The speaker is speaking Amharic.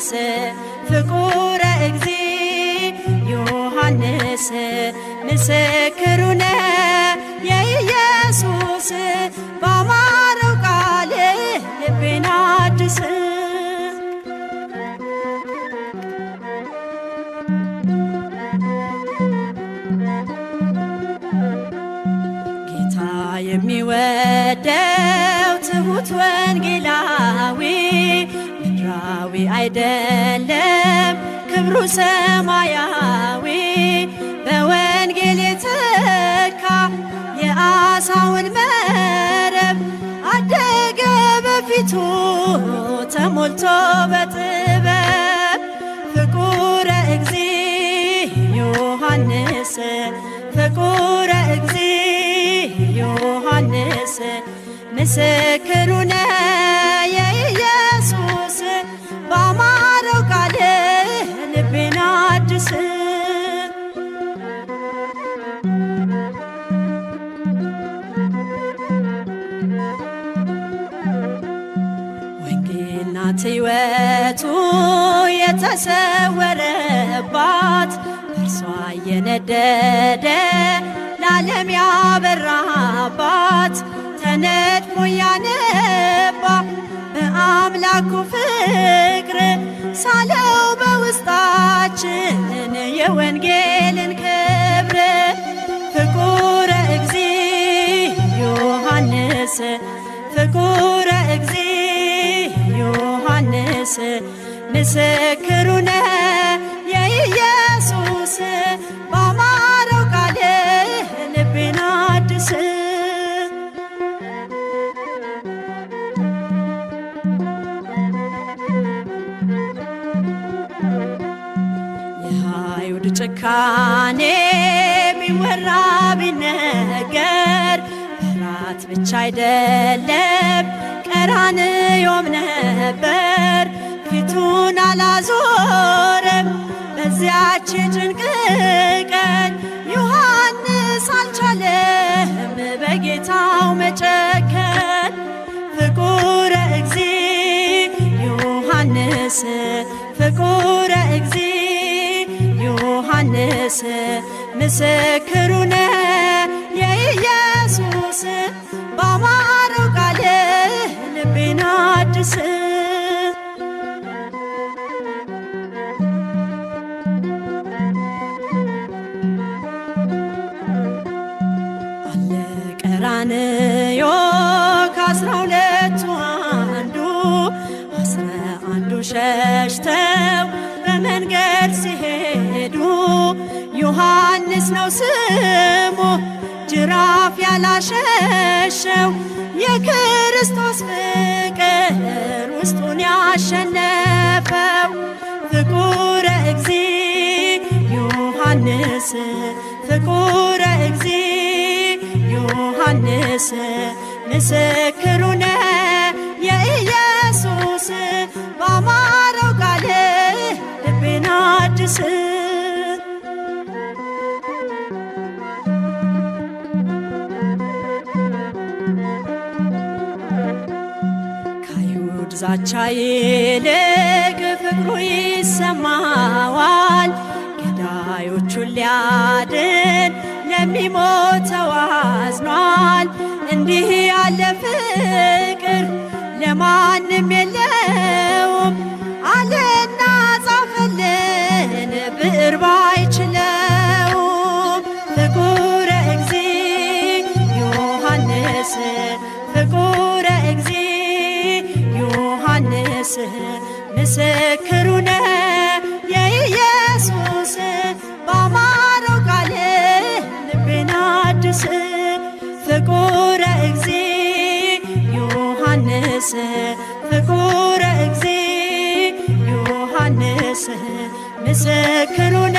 ዮሐንስ ፍቁረ እግዚ ዮሐንስ ምስክሩነ የኢየሱስ ባማረው ቃል ልቤን አድስ ጌታ የሚወደው ትሁት ወንጌላዊ ምድራዊ አይደለም ክብሩ ሰማያዊ በወንጌል የተካ የአሳውን መረብ አደገ በፊቱ ተሞልቶ በጥበብ ፍቁረ እግዚ ዮሐንስ ፍቁረ እግዚ ዮሐንስ ምስክሩነ የኢየሱስ ባማረው ቃል ልቤን አድስ ወንጌል ናት ሕይወቱ የተሰወረባት እርሷ የነደደ ለዓለም ያበራባት ተነድፎ ያነባ በአምላኩ ፍቅር ሳለው በውስጣችን የወንጌልን ክብር ፍቁረ እግዚ ዮሐንስ ፍቁረ እግዚ ዮሐንስ ምስክሩነ የኢየሱስ ባማረው ቃል ልቤን አድስ የአይሁድ ጭካኔ ቢወራ ቢነገር እራት ብቻ አይደለም ቀራንዮም ነበር ፊቱን አላዞረም በዚያች ጭንቅ ቀን ዮሐንስ አልቻለም በጌታው መጨከን ፍቁረ እግዚ ዮሐንስ ፍቁረ እግዚ ዮሐንስ ምስክሩነ የኢየሱስ ባማረው ቃል ልቤን አድስ አለ ቀራንዮ ከ12 አንዱ 11 ሸሽተው በመንገድ ሲሄዱ ዮሐንስ ነው ስሙ ጅራፍ ያላሸሸው የክርስቶስ ፍቅር ውስጡን ያሸነፈው ፍቁረ እግዚ ዮሐንስ ፍቁረ እግዚ ዮሐንስ ምስክሩነ የኢየሱስ ባማረው ቃል ልቤን አድስ ከአይሁድ ዛቻ ይልቅ ፍቅሩ ይሰማዋል ገዳዮቹን ሊያድን ለሚሞተው አዝኗል እንዲህ ያለ ፍቅር ለማንም የለውም አለና ጻፈልን ብዕር ባይችለውም ፍቁረ እግዚ ዮሐንስ ፍቁረ እግዚ ዮሐንስ ምስክሩነ የኢየሱስ ባማረው ቃል ልቤን አድስ ፍቁረ እግዚ ዮሐንስ ፍቁረ እግዚ ዮሐንስ ምስክሩነ